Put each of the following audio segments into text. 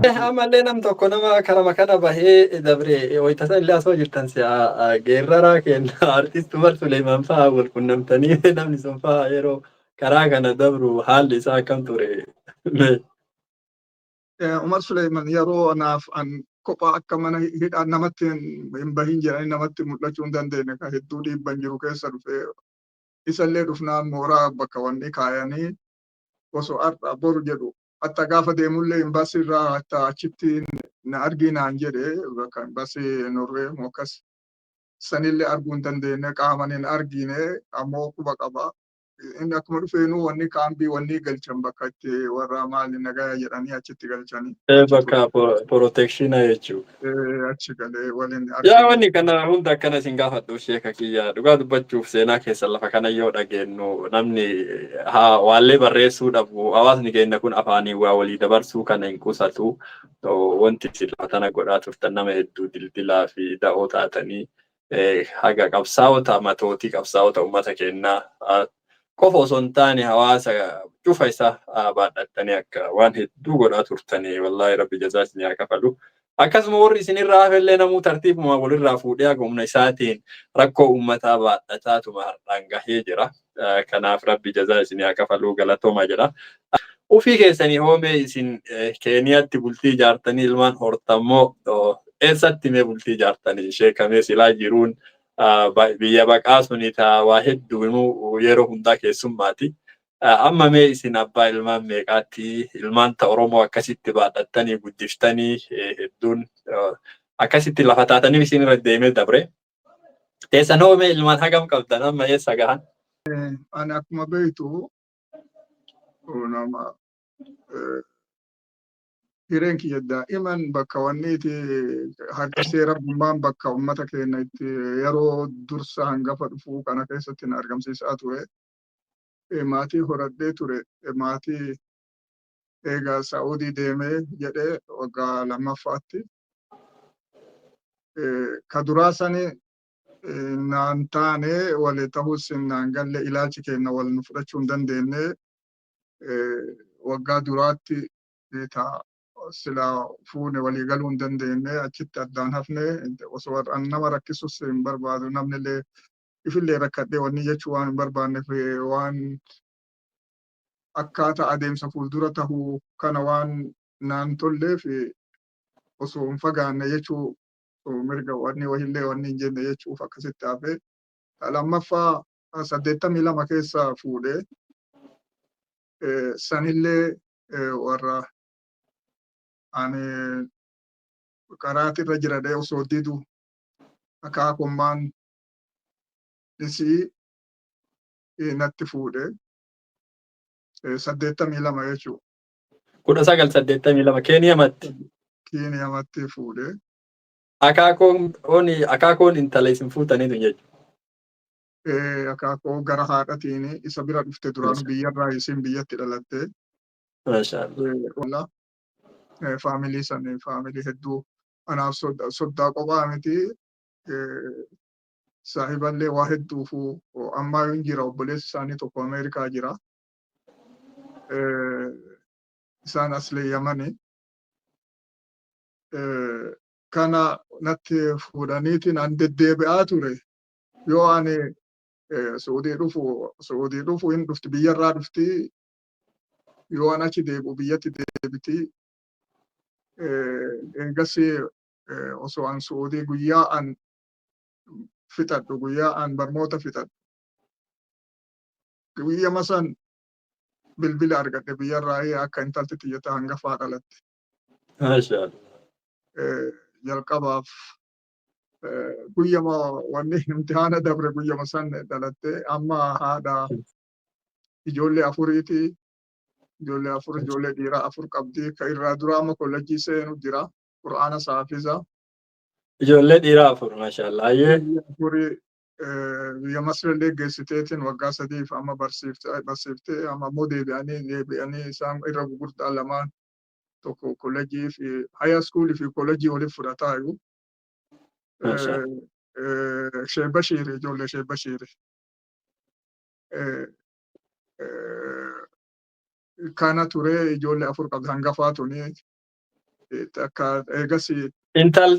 Amma illee nam tokko nama karama kana bahee dabre wayitasa illee asoo jirtan si'a geerraraa kenna artist Umar Suleeman fa'aa wal qunnamtanii namni sun fa'aa yeroo karaa kana dabru haalli isaa akkam ture. Umar Suleeman yeroo anaaf an kophaa akka mana hidhaa namatti hin bahin jedhanii namatti mul'achuu hin dandeenye kan hedduu dhiibban jiru keessa dhufee isallee dhufnaan mooraa bakka wanni kaayanii osoo har'a boru jedhu hatta gaafa deemullee imbaasii irraa hatta achitti na arginaan jedhe bakka imbaasii Norwee akkas sanillee arguu hin dandeenye qaamaan hin argine ammoo quba qaba. Inni akkuma dhufeenuu wanni kaambii wanni galchan bakka itti warra maali nagaya jedhanii achitti galchanii. Bakka protekshinaa jechuudha. Achi galee waliin Yaa wanni kana hunda akkana isin gaafadhu sheeka kiyya dhugaa dubbachuuf seenaa keessa lafa kana yoo dhageenyu namni waallee barreessuu dhabu hawaasni keenya kun afaanii waa walii dabarsuu kana hin qusatu wanti isin lafa tana godhaa turtan nama hedduu dildilaa fi da'oo taatanii haga qabsaa'ota matootii qabsaa'ota uummata keenyaa qofa osoo hin taane hawaasa cufa isa baadhattanii akka waan hedduu godhaa turtanii wallaahi rabbi jazaa isin haa kafalu. Akkasuma warri isinirraa hafellee namuu tartiibuma walirraa fuudhee humna isaatiin rakkoo uummataa baadhataatuma har'aan gahee jira. Kanaaf rabbi jazaa isin haa kafalu galatooma jedha. Ufii keessanii hoomee isin Keeniyaatti bultii ijaartanii ilmaan hortammoo eessatti mee bultii ijaartanii sheekamee silaa jiruun biyya baqaa suni waa hedduu yeroo hundaa keessummaati. Amma mee isin abbaa ilmaan meeqaatti ilmaan ta'a Oromoo akkasitti baadhattanii guddiftanii hedduun akkasitti lafa taatanii isin irra deemee dabre. Teessan hoomee ilmaan hagam qabdan amma eessa gahan? Ani akkuma beektu nama hireen kiyya daa'iman bakka wanniiti harka seera gummaan bakka uummata keenya itti yeroo dursa hangafa dhufuu kana keessatti na argamsiisaa ture. Maatii horadhee ture. Maatii eegaa Saa'udii deemee jedhee waggaa lammaffaatti. Ka duraa sani naan taane wali ta'us naan galle ilaalchi keenya wal nu fudhachuu hin dandeenye. Waggaa duraatti silaa fuune walii galuu hin dandeenye achitti addaan hafne osoo nama rakkisus hin barbaadu namnillee ifillee rakkadhee wanni jechuu waan hin barbaanneef waan akkaataa adeemsa fuuldura tahuu kana waan naan tolleef osoo hin fagaanne jechuu mirga wanni wahillee wanni hin jenne jechuuf akkasitti hafe. Lammaffaa 82 keessa fuudhee sanillee warra ani karaatirra jiradhee osoo didu akaakummaan isii natti fuudhe 82 jechuudha. 1982 Keeniyamatti. Keeniyamatti fuudhe. Akaakoon intala isin fuutaniitu jechuudha. Akaakoo gara haadhatiin isa bira dhufte duraan biyyarraa isin biyyatti dhalatte. Faamilii sanii faamilii hedduu anaaf soddaa kophaa miti. Saahiballee waa hedduufu ammaa hin jira obboleessi isaanii tokko Ameerikaa jira. Isaan as leeyyamani. Kana natti fuudhaniitiin an deddeebi'aa ture. Yoo ani Suudii dhufu hin dhufti biyyarraa dhufti. Yoo an achi deebi'u biyyatti deebiti. Eegas osoo an Suudii guyyaa an fixadhu guyyaa an barnoota fixadhu. Guyyama san bilbila argadhe biyyarraa akka intalti xiyyataa hangafaa dhalatte. Jalqabaaf guyyama wanni imtihaana dabre guyyama san dhalatte amma haadha ijoollee afuriiti. Ijoollee afur ijoollee dhiiraa afur qabdi. Ka irraa duraa amma kollejjii seenu jira. Qur'aana saafisa. Ijoollee dhiiraa afur maashaallah. Afurii biyya Masirallee geessiteetiin waggaa sadiif amma barsiiftee amma immoo deebi'anii isaan irra gurguddaa lamaan tokko kollejjii fi haya iskuulii fi kollejjii waliif fudhataa jiru. Sheebashiiri ijoollee sheebashiiri. Kana ture ijoollee afur qabdi hangafaa tuni. Akka eegasii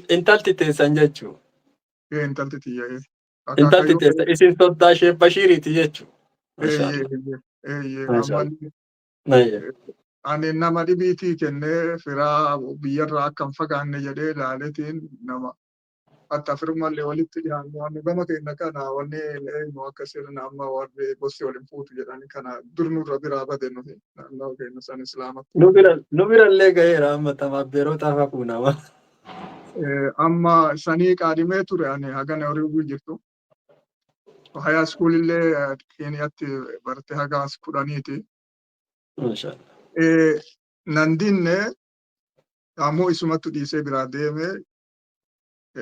Intalti teessan jechuu. intalti tiyya Intalti akaakayyuu teessa isin soddaa ishee Bashiiriiti jechuu. eeyyee Maashaallah. Maashaallah. ammallee Nayya. ani nama dhibiitii kennee firaa biyyarraa akka hin fagaanne jedhee ilaaleetiin nama hatta firmallee walitti dhiyaannu wanni gama keenya kana wanni eenyu akka sirna amma warri gosti waliin fuutu jedhani kana dur nurra biraa bade nuti naannoo keenya san islaamatti. Nu birallee ga'eera amma tamabbeerootaaf hafuu nama. Amma sanii qaadimee ture ani hagana horii jirtu. Haya iskuulillee Keeniyatti barte haga 10ti. Maashaallah. Nandinne ammoo isumattu dhiisee biraa deeme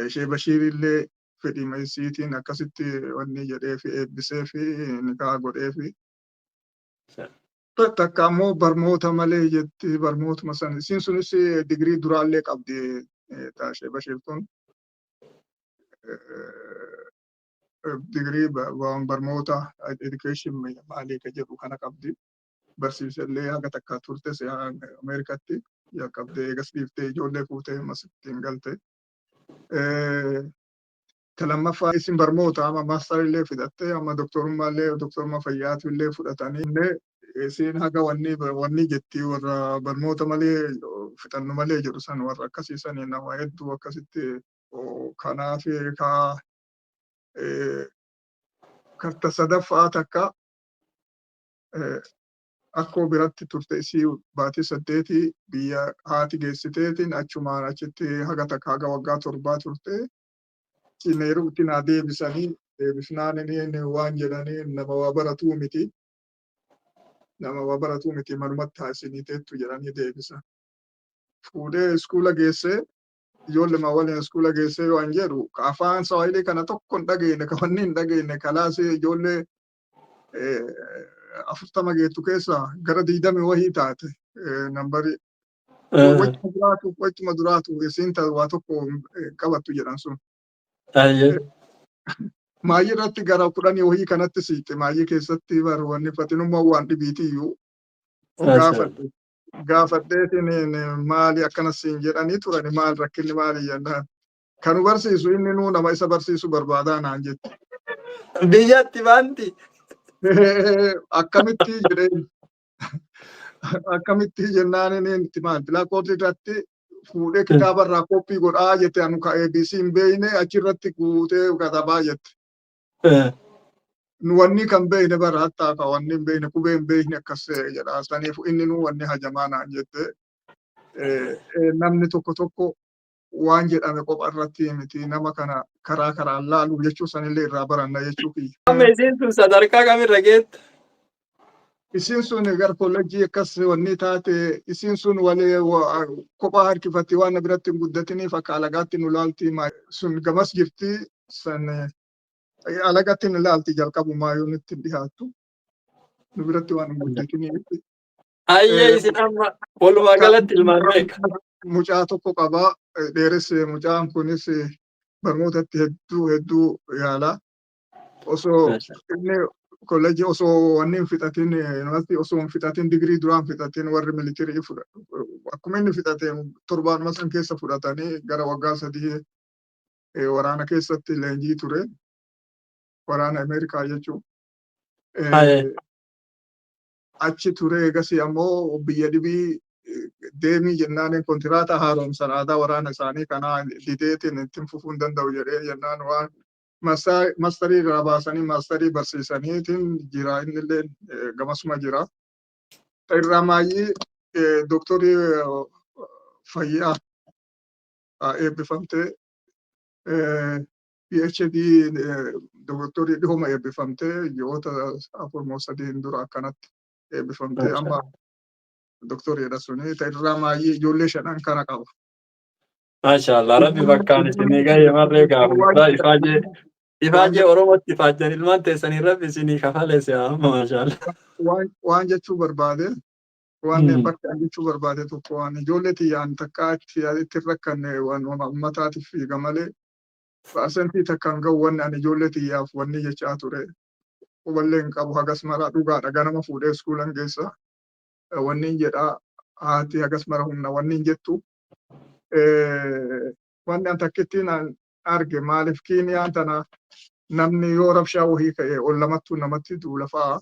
ishee Bashiirillee fedhii isiitiin akkasitti wanni jedhee fi eebbisee fi nikaa godhee fi takka ammoo barmoota malee jetti barmootuma san isiin sunis digirii duraallee qabdi ishee Bashiirtuun. Digirii barmoota education maalii ka jedhu kana qabdi. Barsiisellee haga takka turte Ameerikatti qabdee eegas dhiiftee ijoollee fuutee masittiin galte. Lammaffaa isin barmoota amma maastarillee fudhattee amma doktorummaallee doktorummaa fayyaatiillee fudhatanii isin haga wanni jetti warra barmoota malee fixannu malee jedhu san warra akkasiisanii nama hedduu akkasitti kanaaf karta sadaffaa takka akkoo biratti turte isii baatii 8 biyya haati geessiteetiin achumaan achitti haga takka haga waggaa 7 turte. Nairobitti naa deebisanii deebisnaan waan jedhanii nama waa baratuu miti. Nama waa baratuu miti manumatti haasinii teettu jedhanii deebisan. Fuudhee iskuula geessee ijoollee waliin iskuula geessee waan jedhu afaan Swahilii kana tokko hin dhageenye ka wanni hin dhageenye kalaasee ijoollee 40 geettu keessaa gara 20 wahii taate nambarii wachuma duraatu isiin waa tokko qabattu jedhan sun. Maayii irratti gara 10 wahii kanatti siite maayii keessatti wanni fatinummaa waan dhibiitiyyuu gaafadheetiin maali akkanas siin jedhanii turani maal rakkinni maali jennaan. Kanu barsiisu inni nuu nama isa barsiisu barbaadaa naan jette. Biyyatti baanti. Akkamitti jedheen akkamitti jennaan inni maal bilaakoordi irratti fuudhee kitaaba irraa koppii godhaa jette anu ka ABC hin beeyne achirratti guutee katabaa jette. Nu wanni kan beeyne bara hattaa ka wanni hin beeyne qubee hin beeyne akkas jedhaa saniif inni nu wanni hajamaa naan jette. Namni tokko waan jedhame kopha irratti miti nama kana karaan laalu jechuu sanillee irraa baranna jechuu kiyya. Amma isiin sun sadarkaa kamirra geette? Isiin sun gara koolleejjii akkas wanni taate isiin sun walee kophaa harkifatti waan biratti hin guddatiniif akka alagaatti nu laalti sun gamas jirti san alagatti nu laalti jalqabumaa yoo nutti dhiyaattu nu biratti waan hin guddatiniif. Ayyee isin amma walumaa galatti ilmaan meeqa? Mucaa tokko qabaa dheeresse mucaan kunis barnootatti hedduu yaala. Osoo inni kolleejjii osoo wanni hin fixatin namatti osoo hin fixatin digirii duraan fixatin warri militirii fudhatu. Akkuma inni fixateen torbaanuma san keessa fudhatanii gara waggaa 3 waraana keessatti leenjii ture. Waraana Ameerikaa jechuun. Achi ture egasii ammoo biyya dhibii deemii jennaan kontiraata haaromsan aadaa waraana isaanii kanaa dideetiin ittiin fufuu hin danda'u jedhee jennaan waan maastarii irraa baasanii maastarii barsiisaniitiin jira innillee gamasuma jira. Irraa maayii doktorii fayyaa eebbifamtee PhD doktorii dhihoma eebbifamtee ji'oota 4 dura akkanatti eebbifamtee amma doktoriidha suni irraa maayii ijoollee 5 kana qaba. Maashaallah rabbi bakkaan isinii gahee marree gaafumsaa ifaajee Oromootti ifaajjan ilmaan teessanii rabbi isinii kafalee si'a amma maashaallah. Waan jechuu barbaade waan bakka jechuu barbaade tokko waan ijoollee tiyyaan takka itti rakkanne waan uummataatiif fiiga malee paasentii takkaan ga'u wanni ani ijoollee tiyyaaf wanni jechaa ture. Huballee hin qabu hagas mara dhugaadha ganama fuudhee iskuulan geessa. Wanni jedhaa haati hagas mara humna wanni jettu wanni an takkittiin arge maaliif Kiiniyaan tana namni yoo rabshaa wahii ka'e ol lamattuu namatti duula fa'a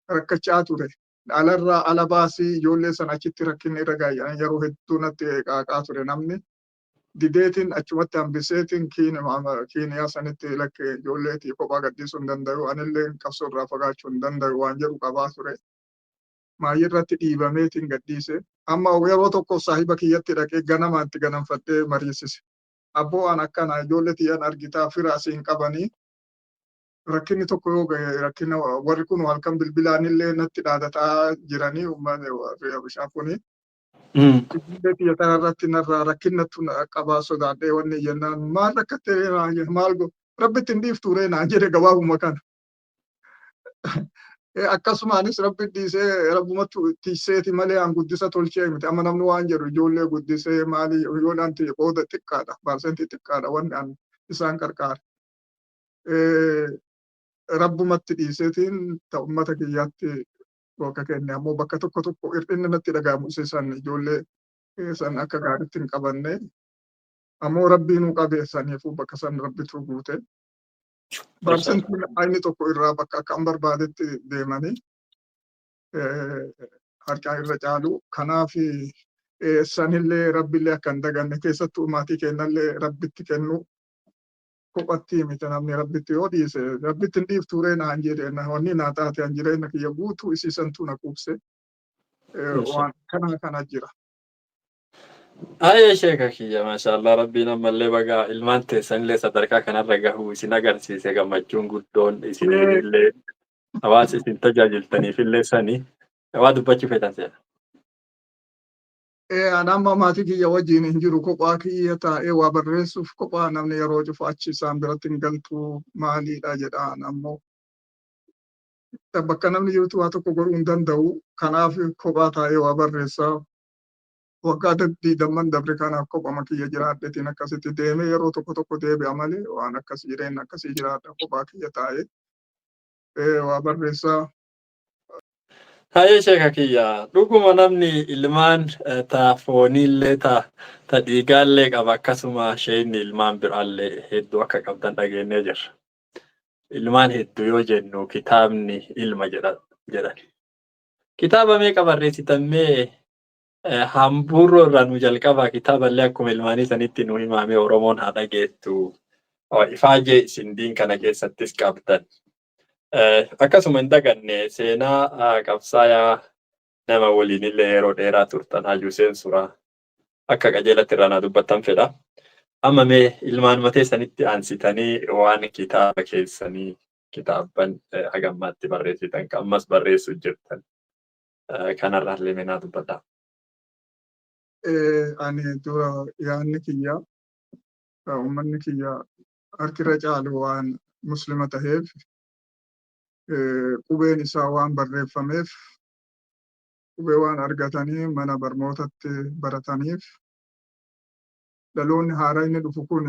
rakkachaa ture. Alarraa ala baasii ijoollee sana achitti rakkinni irra gaayyan yeroo hedduu natti qaaqaa ture namni. Dideetiin achumatti hambiseetiin Kiiniyaa sanitti lakke ijoolleetii kophaa gadhiisuu hin danda'u. Anillee qabsoo irraa fagaachuu hin danda'u waan jedhu qabaa ture. Maayii irratti dhiibameetiin gadhiise. Amma yeroo tokko saahiba kiyyatti dhaqee ganamaatti ganamfadhee mariisise. Abboo an akkana ijoollee tiyyaan argitaa fira asiin qabanii rakkinni tokko yoo ga'e rakkina warri kun halkan bilbilaanillee natti dhaadataa jiranii uummanni bishaan kuni. Ijoollee tiyya tanarratti narraa rakkinnattu qabaa sodaadhee wanni jennaan maal rakkattee maal rabbitti hin dhiiftuuree naan jedhe gabaabuma kana. Akkasumaanis rabbi dhiisee rabbumatti tiiseeti malee an guddisa tolchee miti amma namni waan jedhu ijoollee guddisee maali ijoolleen ta'e qooda xiqqaadha parsentii xiqqaadha wanni an isaan qarqaare. Rabbumatti dhiiseetiin ta ummata kiyyaatti bakka kenne ammoo bakka tokko tokko hir'inni natti dhaga'amu isaan ijoollee san akka gaariitti hin qabanne ammoo rabbiinuu qabeessaniifuu bakka san rabbitu guute. Parsentiin ayni tokko irraa bakka akka an barbaadetti deemanii harkaa irra caalu. Kanaaf sanillee rabbillee akka hin daganne keessattuu maatii kennallee rabbitti kennu kophatti miti namni rabbitti yoo dhiise rabbitti hin dhiiftuuree naan jedhe wanni naa taate an jireenya kiyya guutuu isiisantuu na quubse waan kana jira. Ayee sheeka kiyya maashaallah rabbiin ammallee bagaa ilmaan teessanillee sadarkaa kanarra gahuu isin agarsiise gammachuun guddoon isiniifillee hawaasa isin tajaajiltaniifillee sanii waa dubbachuu feetan seera. Amma maatii kiyya wajjin hin jiru kophaa kiyya taa'ee waa barreessuuf kophaa namni yeroo cufa achi isaan biratti hin galtu maaliidha jedhaan ammoo bakka namni jirtu waa tokko godhuu hin danda'u. Kanaaf kophaa taa'ee waa barreessaa waggaa digdamman dabre kanaaf kophama kiyya jiraadhetiin akkasitti deemee yeroo tokko tokko deebi'a malee waan akkas jireenya akkasii jiraadha kophaa kiyya taa'ee waa barreessaa. Hayee sheeka kiyya dhuguma namni ilmaan ta fooniillee ta dhiigaallee qaba akkasuma isheen ilmaan biraallee hedduu akka qabdan dhageenyee jirra. Ilmaan hedduu yoo jennu kitaabni ilma jedhan. Kitaaba meeqa barreessitan mee hambuurroo irraa nu jalqabaa kitaaballee akkuma ilmaanii sanitti nu himame Oromoon haa dhageettu ifaajee isin diin kana keessattis qabdan. Akkasuma hin daganne seenaa qabsaayaa nama waliinillee yeroo dheeraa turtan Haajuu Seensuraa akka qajeelatti irraa naa dubbattan fedha. Amma mee ilmaan matee sanitti aansitanii waan kitaaba keessanii kitaaban hagammaatti barreessitan kan ammas barreessu jirtan kanarraallee mee naa dubbadhaa. Ani dura yaadni kiyya uummanni kiyya harkirra caalu waan muslima taheef qubeen isaa waan barreeffameef qubee waan argatanii mana barnootatti barataniif dhaloonni haaraa inni dhufu kun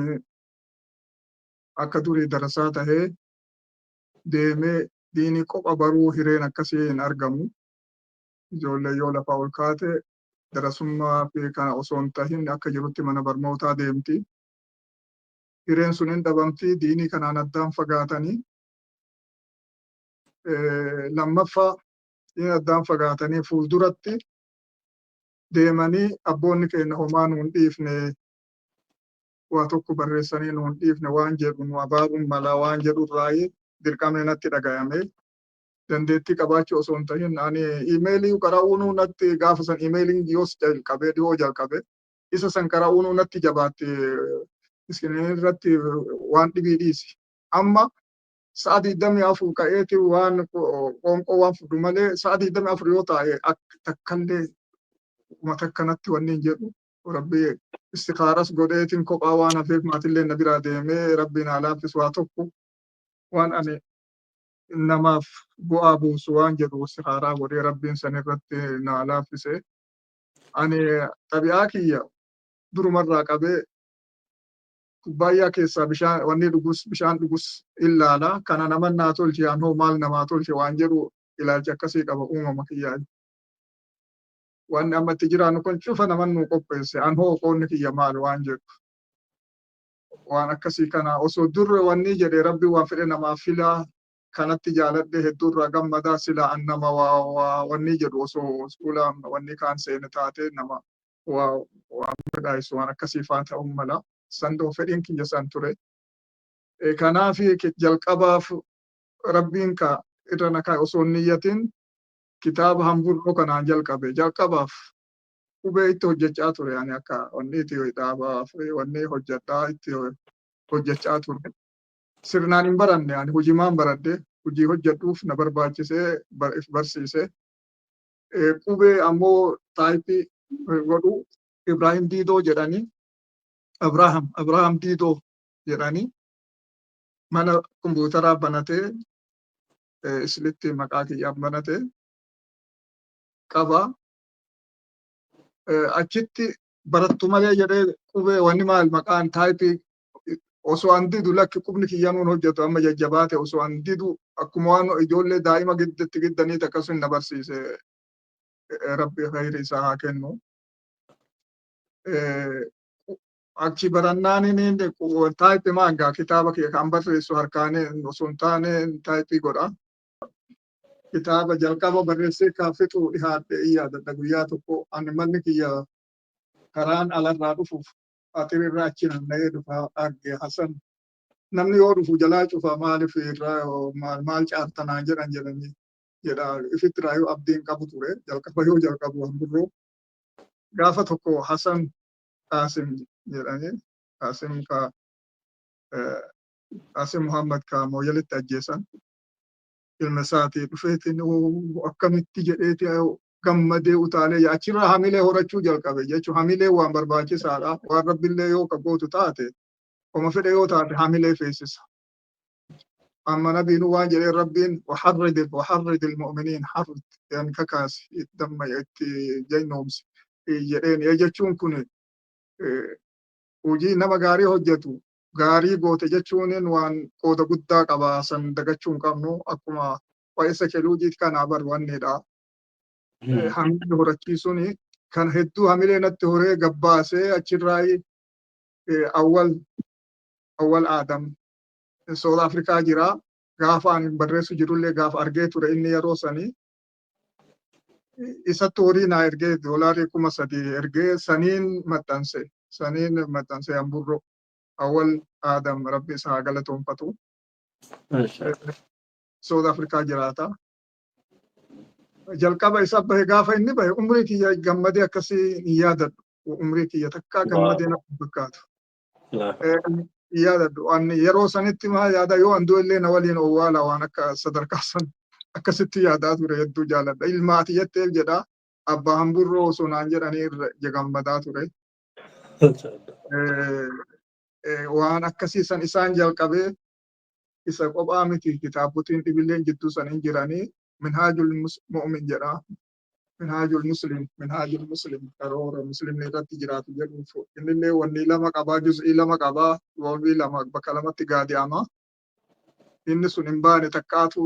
akka durii darasaa tahee deemee diinii qopha baruu hireen akkasii hin argamu. Ijoollee yoo lafaa ol kaate darasummaa fi kana osoo hin tahin akka jirutti mana barnootaa deemti. Hireen sun hin dhabamti diinii kanaan addaan fagaatanii. Lammaffaa diinii addaan fagaatanii fuulduratti deemanii abboonni keenya homaa nuun dhiifne waa tokko barreessanii nuun dhiifne waan jedhu nu abaaruun mala waan jedhu irraa dirqamni natti dhagayame. Dandeettii qabaachuu osoo hin tahin ani iimeelii qara'uun natti gaafa san iimeeliin yoos jalqabe dhiyoo jalqabe isa san qara'uun natti jabaatte iskiriinii irratti waan dhibii dhiisi. Amma sa'a 24 ka'eeti waan qoonqoo waan fudhu malee sa'a 24 yoo taa'e takkallee uummata akkanatti wanni hin jedhu rabbi istikaaras godheetiin kophaa waan hafeef maatillee na biraa deemee rabbiin haa laaffisu waa tokko waan ani namaaf bu'aa buusu waan jedhu istikaaraa godhee rabbiin san irratti na laaffise. Ani xabi'aa kiyya durumarraa qabee kubbaayyaa keessaa bishaan wanni dhugus bishaan dhugus ilaala kana nama naa tolche anoo maal namaa tolche waan jedhu ilaalcha akkasii qaba uumama kiyyaa. waan amma itti jiraannu kun cufa naman nu qopheesse an hoo qoonni kiyya maal waan jedhu waan akkasii kana osoo durre wanni jedhe rabbi waan fedhe namaa filaa kanatti jaaladhe hedduurraa gammadaa sila an nama wanni jedhu osoo fuula wanni kaan seene taate nama waan fedhaayisu waan akkasii faan ta'uu mala sandoo fedhiin kiyya san ture. Kanaaf jalqabaaf rabbiin ka irra nakaa osoo niyyatin kitaaba hamburroo kanaan jalqabe jalqabaaf qubee itti hojjechaa ture ani akka wanni itti dhaabaaf wanni hojjedhaa itti hojjechaa ture. Sirnaan hin baranne ani hojiimaan baradhe hojii hojjedhuuf na barbaachisee barsiise. Qubee ammoo taayipii godhu Ibrahim Diidoo jedhanii Abrahaam Diidoo jedhanii mana kompiitaraa banatee islitti maqaa kiyyaan banatee qaba. Achitti barattu malee jedhee qubee wanni maal maqaan taayipii osoo an didu lakki qubni kiyyanuun hojjetu amma jajjabaate osoo an didu akkuma waan ijoollee daa'ima gidduutti giddaniit akkasuma na barsiise rabbi khayri isaa haa kennu. Achi barannaan inni taayipii maangaa kitaaba kee kan barreessu harkaanee osoo hin taane taayipii godha. Kitaaba jalqaba barreessee kaaffetu dhihaadhe yaadadha guyyaa tokko ani manni kiyya karaan alarraa dhufuuf atirirraa achi naanna'ee dhufa arge Hasan namni yoo dhufu jalaa cufa maaliif irraa maal caartanaa jedhanii jedha ifitti raayuu abdiin qabu ture jalqaba yoo jalqabu hamburroo gaafa tokko Hasan Qaasim jedhanii Qaasim Muhammad ka mooyalitti ajjeesan ilma isaatii dhufeetiin akkamitti jedheeti gammadee utaalee achirraa hamilee horachuu jalqabe jechuun hamilee waan barbaachisaadha waan rabbillee yoo qabbootu taate oma fedhe yoo taate hamilee feesisa. Amma nabiinu waan jedhee rabbiin وحرض المؤمنين حرض yani kakaasi damma itti jaynoomsi jedheen jechuun kun hojii nama gaarii hojjetu gaarii goote jechuun waan qooda guddaa qaba san dagachuu hin qabnu akkuma waa'ee keluujiit kanaa barbaanneedha. Hamilee horachiisuun kan hedduu hamilee natti horee gabbaasee achirraa awwal Aadam South Afrikaa jira gaafa ani barreessu jirullee gaafa argee ture inni yeroo sanii isatti horii naa ergee $3,000 ergee saniin maxxanse hamburroo awwal Aadam rabbi isaa galatoonfatu. South Afrikaa jiraata. Jalqaba isa bahe gaafa inni bahe umrii kiyya gammadee akkasii hin yaadadhu. Umrii kiyya takkaa gammadee na fakkaatu. Yaadadhu ani yeroo sanitti maa yaada yoo andoo illee na waliin owwaala waan akka sadarkaa san akkasitti yaadaa ture hedduu jaaladha. Ilmaati jetteef jedha abbaa hamburroo osoo naan jedhanii gammadaa ture. Waan akkasii san isaan jalqabee isa qophaa miti kitaabotiin dhibilleen jidduu san hin jiranii minhaajul mu'min jedha. Minhaajul muslim karoora muslimni irratti jiraatu jedhuuf innillee wanni lama qabaa juz'ii lama qabaa walbii lama bakka lamatti gaadi'ama. Inni sun hin baane takkaatu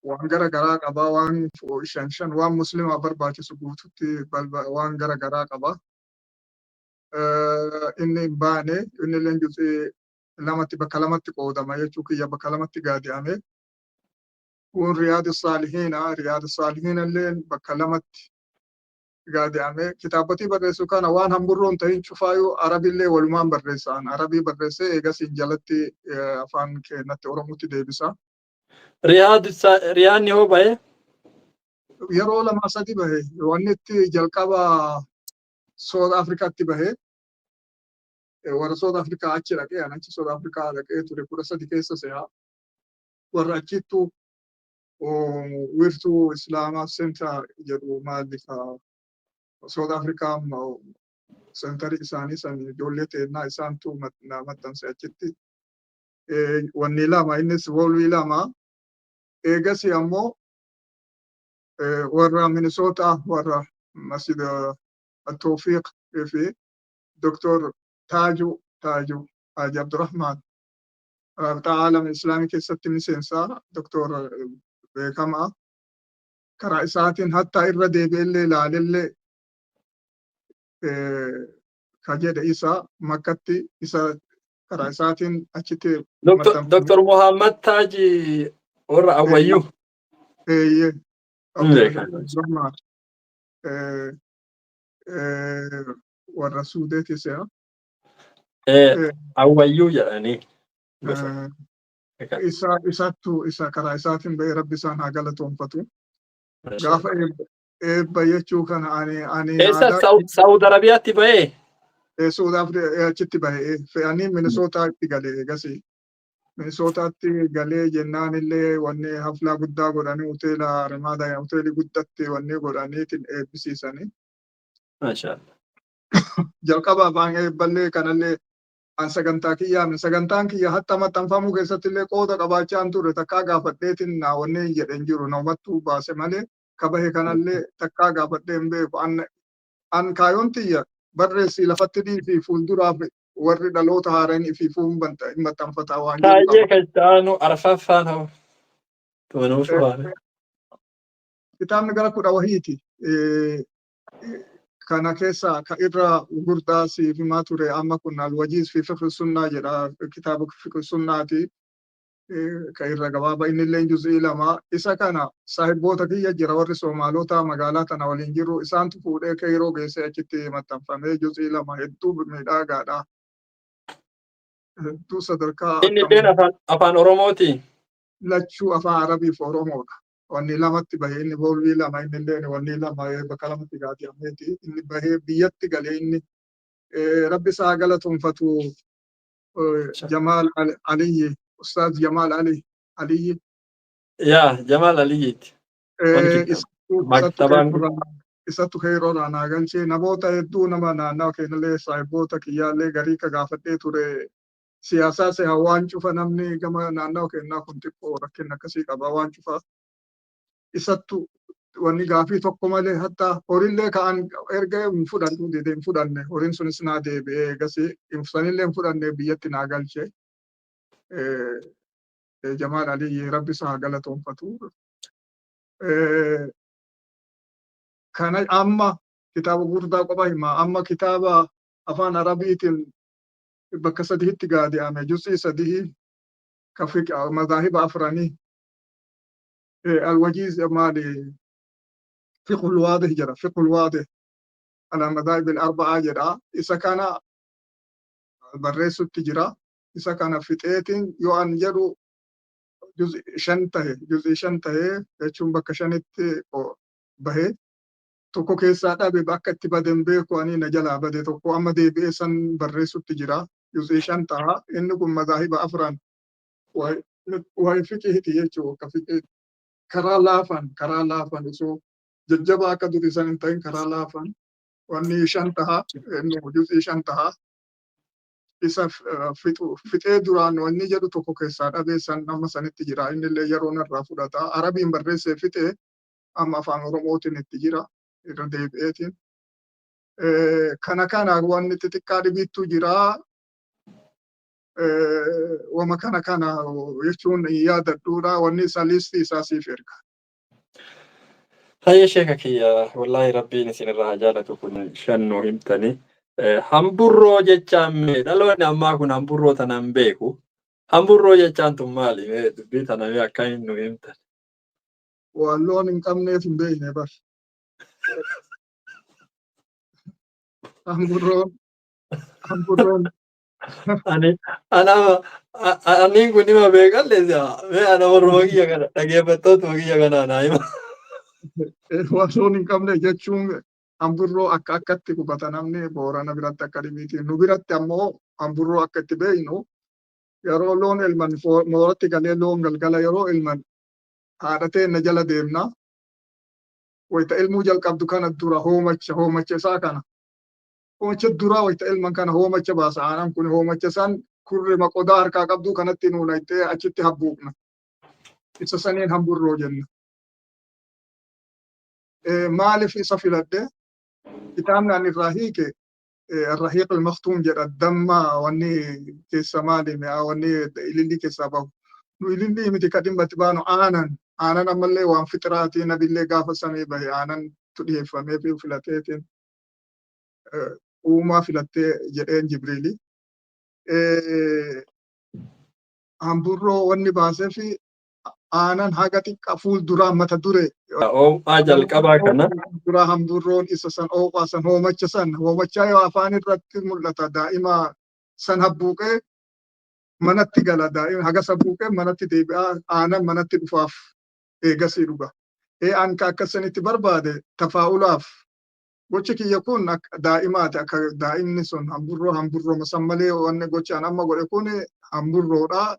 waan gara garaa qabaa waan shan waan muslimaa barbaachisu guututti waan gara garaa qabaa. Inni hin baane innillee juz'ii lamatti bakka lamatti qoodama jechuu kiyya bakka lamatti gaadi'ame. Kun riyaadu saalihiin illee bakka lamatti gaadi'ame kitaabotii barreessu kana waan hamburroon ta'in cufaayyuu arabillee walumaan barreessaan arabii barreessee eegasiin jalatti afaan keenyatti oromotti deebisa. Riyaadni hoo bahe? Yeroo lama sadi bahe wanni itti jalqaba South Afrikaatti bahe warra South Afrikaa achi dhaqee achi South Afrikaa dhaqee ture 13 keessa se'a warra achittu wirtuu Islaamaa Center jedhu maalika South Afrikaa sentarii isaanii san ijoollee teennaa isaantu maxxanse achitti wanni lama innis walbii lama eegasi ammoo warra Minnesota warra Masjid Tawfiq fi Dr. Taaju Haji Abdurrahman Rabita Aalam Islaamii keessatti miseensa Dr. beekamaa karaa isaatiin hattaa irra deebi'ellee ilaalellee ka jedhe isa makkatti isa karaa isaatiin achitti maxxanfame. Dr. Muhammad Taji warra Awwayyuu. Eeyyee. Beekan. warra Suudeetis Awwayyuu jedhanii. isa karaa isaatiin bahee rabbi isaan haa galatoonfatu. Gaafa eebba jechuu kana ani Eessa Saawud Arabiyaatti bahee? Suudaaf achitti bahee fe'anii Minisootaatti galee egasii. Minisootaatti galee jennaan illee wanni haflaa guddaa godhanii hoteela Ramaadaa hoteelii guddatti wanni godhaniitiin eebbisiisanii. Jalqaba afaan eebballee kanallee an sagantaa sagantaan kiyya hatta maxxanfamuu keessatti illee qooda qabaachaan ture takkaa gaafadheetiin naa wanni jedhen jiru namattuu baase malee kabahe kanallee takkaa gaafadhee hin beeku an kaayoon tiyya barreessii lafatti dhiisii fuulduraaf warri dhaloota haaranii fi fuun maxxanfataa waan jiru qaba. Baay'ee kan ta'anu arfaffaan hoo. Tumanuuf waame. Kitaabni gara 10 wahiiti. Kana keessa ka irra gurdaa siif himaa ture amma kun alwajiis fi fiqh sunnaa jedha kitaaba fiqh sunnaati. Ka irra gabaabaa inni illee juz'ii 2 isa kana saahiboota kiyya jira warri Soomaalota magaalaa tana waliin jiru isaantu fuudhee Kairoo geessee achitti maxxanfamee juz'ii 2 hedduu miidhagaadha. Hedduu sadarkaa inni illee afaan Oromooti. Lachuu afaan Arabii fi Oromoodha. Wanni lamatti bahee inni boolbii 2 inni illee wanni 2 bakka lamatti gaati'ameeti inni bahee biyyatti galee inni rabbi isaa galatoonfatu Jamaal Aliyyi Ustaaz Jamaal Aliyyi. Jamaal Aliyyiiti. Isattu Kairoodhaa naa galchee namoota hedduu nama naannoo keenyallee saahiboota kiyyaallee garii ka gaafadhee ture siyaasaa seha waan cufa namni gama naannoo keenyaa kun xiqqoo rakkina akkasii qaba waan cufa isattu wanni gaafii tokko malee hatta horiillee ka'an erga hin fudhannu dide hin fudhanne horiin sunis naa deebi'ee egasii sanillee hin fudhanne biyyatti naa galchee Jamaal Aliyyi rabbi isaa galatoonfatu. Kana amma kitaaba gurdaa qofa himaa amma kitaaba afaan Arabiitiin bakka 3tti gaadi'ame juz'ii 3 ka madaahiba afranii alwajiiz maali fiqhul waadih jedha fiqhul waadih ala madaahib al-arba'aa jedha isa kana barreessutti jira isa kana fixeetiin yoo an jedhu juz'ii 5 tahee jechuun bakka 5tti bahee tokko keessaa dhabe bakka itti baden beeku ani na jalaa bade tokko amma deebi'ee san barreessutti jira juz'ii 5 taha inni kun madaahiba afran waa'ee fiqihiiti jechuu akka fiqih karaa laafan osoo jajjabaa akka durii san hin ta'in karaa laafan wanni 5 taha inni juz'ii 5 taha isa fixee duraan wanni jedhu tokko keessaa dhabee san amma sanitti jira inni illee yeroo narraa fudhata arabiin barreessee fixee amma afaan oromootiin itti jira irra deebi'eetiin kana wanni xixiqqaa dhibiittu jira wama kana jechuun yaadadhuudha wanni isa liistii isaa siif erga. Hayyee sheeka kiyya wallaahi rabbiin isinirraa haa jaalatu kun shannoo himtanii. Hamburroo jechaan dhaloonni ammaa kun hamburroo tana hin beeku. Hamburroo jechaan tun maali? Dubbii tana akka hin nu himtan. Waan loon hin qabneef hin beekne bar. Hamburroon. Aniin kun nima beekallee ana warra kiyya kana dhageeffattoota kiyya kanaa naa hima. Waan loon hin qabne jechuun hamburroo akkatti qubata namni Boorana biratti akka dhibiiti. Nu biratti ammoo hamburroo akka itti beeknu yeroo loon elman mooratti galee loon galgala yeroo elman haadhatee na jala deemna. Wayita elmuu jalqabdu kana dura hoomacha isaa kana. Hoomacha dura wayita elman kana hoomacha baasa aanan kun hoomacha san kurrima qodaa harkaa qabdu kanatti nuuna ittee achitti habbuufna. Isa saniin hamburroo jenna. Maaliif isa filadhe? Kitaabni ani irraa hiike الرحيق المختوم جرى الدم واني كيسا مالي wanni ilillii keessaa bahu. Nu ilillii miti kadhin batti baanu aanan aanan ammallee waan fixiraatii nabillee gaafa samii bahe aanan dhiyeeffamee fi filateetiin uumaa filattee jedheen Jibriili. Hamburroo wanni baasee fi aanan haga xiqqaa fuulduraan mata dure. Oomaa jalqabaa kana. Dura hamburroon isa san ooqaa san hoomacha san hoomachaa yoo afaan irratti mul'ata daa'ima san habbuuqee manatti gala daa'ima haga sabbuuqee manatti deebi'aa aanan manatti dhufaaf eegasii dhuga. Aan akkasanitti barbaade tafaa'ulaaf gochi kiyya kun daa'imaati akka daa'imni sun hamburroo san malee wanni gochaan amma godhe kun hamburroodha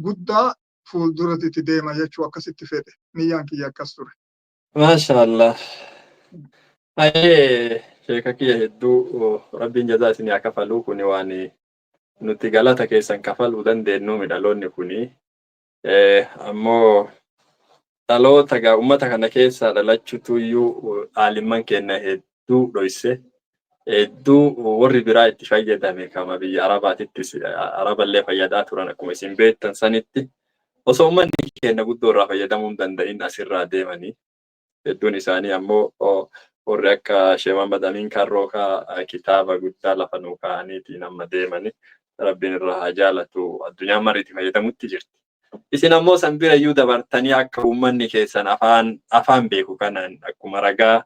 guddaa fuulduratti deema jechuu akkasitti fedhe niyyaan kiyya akkas ture. Maashaallah. Sheeka kiyya hedduu rabbiin jazaa isin haa kafaluu kuni waan nuti galata keessan kafaluu dandeenyu dhaloonni kuni. Ammoo dhaloota gaa uummata kana keessa dhalachuutu iyyuu aalimman kenna hedduu dhoyse. Hedduu warri biraa itti fayyadame kama biyya Arabaatittis Araballee fayyadaa turan akkuma isin beektan sanitti osoo uummanni keenya guddoo irraa fayyadamuu hin danda'in asirraa deemanii hedduun isaanii ammoo warri akka Sheekh Muhammad Amiin Karrookaa kitaaba guddaa lafa nuu kaa'aniitiin amma deemanii rabbiin irraa haa jaalatu addunyaa mariitti fayyadamutti jirti. Isin ammoo san bira iyyuu dabartanii akka uummanni keessan afaan beeku kanaan akkuma ragaa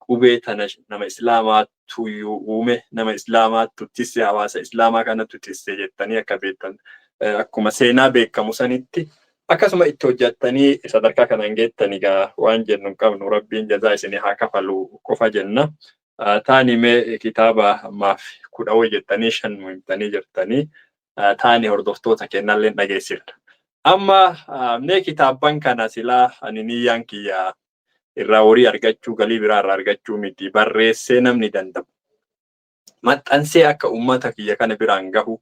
qubee tana nama islaamaatu iyyuu uume nama islaamaatu tisse hawaasa islaamaa kanatu tisse jettanii akka beektan akkuma seenaa beekamu sanitti akkasuma itti hojjettanii sadarkaa kanaan geettanii egaa waan jennu qabnu rabbiin jazaa isin haa kafalu qofa jenna. Taani mee kitaaba maaf 10 jettanii 5 himtanii jirtanii taani hordoftoota kennallee dhageessifna. Amma mee kitaaban kana silaa ani niyyaan kiyya irraa horii argachuu galii biraa irraa argachuu miti barreessee namni danda'u. Maxxansee akka uummata kiyya kana biraan gahu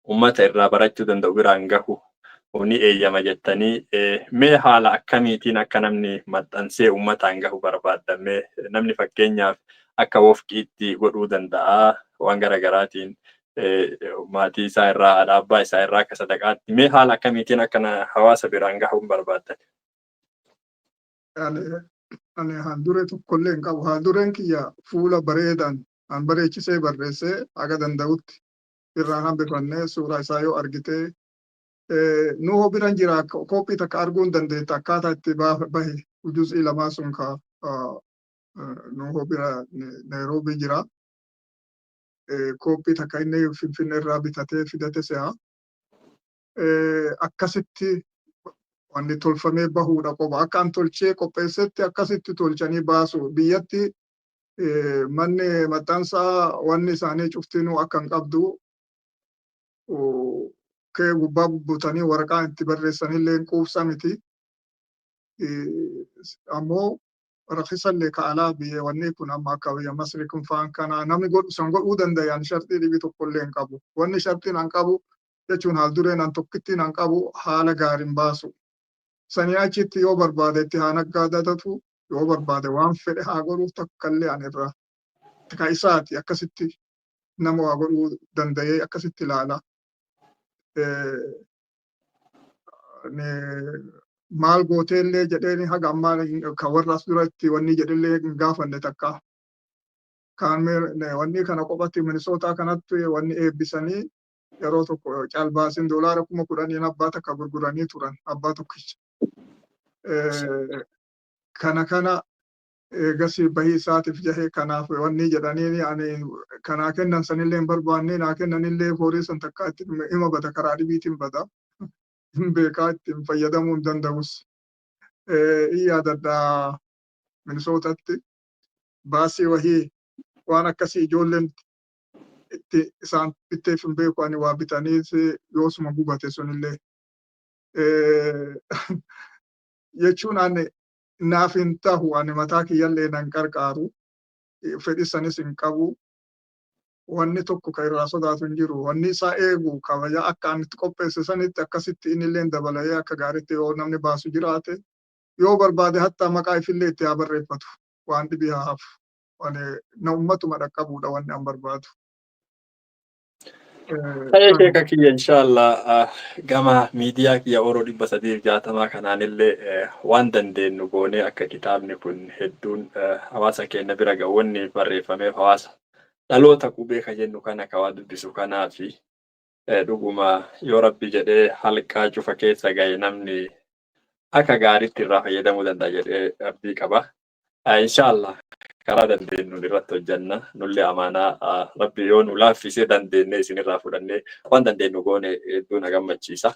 uummata irraa barachuu danda'u biraan gahu ni eeyyama jettanii mee haala akkamiitiin akka namni maxxansee uummataan gahu barbaadame namni fakkeenyaaf akka wofqiitti godhuu danda'a waan garaagaraatiin maatii isaa irraa haadha abbaa isaa irraa akka sadaqaatti mee haala akkamiitiin akka hawaasa biraan gahuun barbaaddan. Ani haalduree tokkollee hin qabu. Haaldureen kiyya fuula bareedaan an bareechisee barreessee haga danda'utti irraan hambifannee suuraa isaa yoo argitee nuhoo biran jira koppii takka arguu hin dandeetta akkaataa itti bahe juz'ii lamaa sun ka nuhoo bira Nairoobii jira. Koppii takka inni Finfinnee irraa bitatee fidate se'a. Akkasitti wanni tolfamee bahuudha qofa. Akka an tolchee qopheessetti akkasitti tolchanii baasu. Biyyatti manni maxxansaa wanni isaanii cuftinuu akka hin qabdu kee gubbaa bubbutanii waraqaa itti barreessanillee quubsaa miti. Ammoo rakkisallee ka'alaa biyya wanni kun amma akka biyya Masri kun faan kana namni san godhuu danda'an shartii dhibii tokkollee hin qabu. Wanni shartiin an qabu jechuun haaldureen an tokkittiin an qabu haala gaariin baasu. Sanii achitti yoo barbaade itti haa naggaadatu yoo barbaade waan fedhe haa godhuuf takkallee an irraa ka isaati akkasitti nama waa godhuu danda'ee akkasitti ilaala. Maal gooteellee jedheen haga ammaa kan warraas duratti wanni jedhillee hin gaafanne takka. Kan wanni kana qophatti Minisootaa kanatti wanni eebbisanii yeroo tokko caalbaasiin doolaara 10,000 abbaa takka gurguranii turan abbaa tokkicha. Kana eegasii bahii isaatiif jahee kanaaf wanni jedhanii ani kanaa kennan sanillee hin barbaanne naa kennanillee horii san takka itti hima bada karaa dhibiitiin bada. Hin beekaa ittiin fayyadamuu hin danda'us. Yaadadhaa Minisootatti baasii wahii waan akkasii ijoolleen itti isaan bitteef hin beeku ani waa bitanii yoosuma gubate sunillee. Jechuun ani naaf hin tahu ani mataa kiyyallee nan qarqaaru fedhii sanis hin qabu. Wanni tokko kan irraa sodaatu hin jiru. Wanni isaa eegu kabaja akka ani itti qopheesse sanitti akkasitti innillee dabalee akka gaariitti yoo namni baasu jiraate yoo barbaade hatta maqaa ifillee itti haa barreeffatu waan dhibii haa hafu. Na ummatuma dhaqqabuudha wanni an barbaadu. Sheeka kiyya inshallah gama miidiyaa kiyya Oromoo 360 kanaanillee waan dandeenyu goonee akka kitaabni kun hedduun hawaasa keenya bira ga'u wanni barreeffameef hawaasa dhaloota qubee ka jennu kana ka waa dubbisu kanaa fi dhuguma yoo rabbi jedhee halkaa cufa keessa ga'e namni akka gaariitti irraa fayyadamuu danda'a jedhee abdii qaba. Inshallah karaa dandeenyu irratti hojjanna nullee amaanaa rabbi yoo nu laaffisee dandeenye isinirraa fudhannee waan dandeenyu goone hedduu na gammachiisa.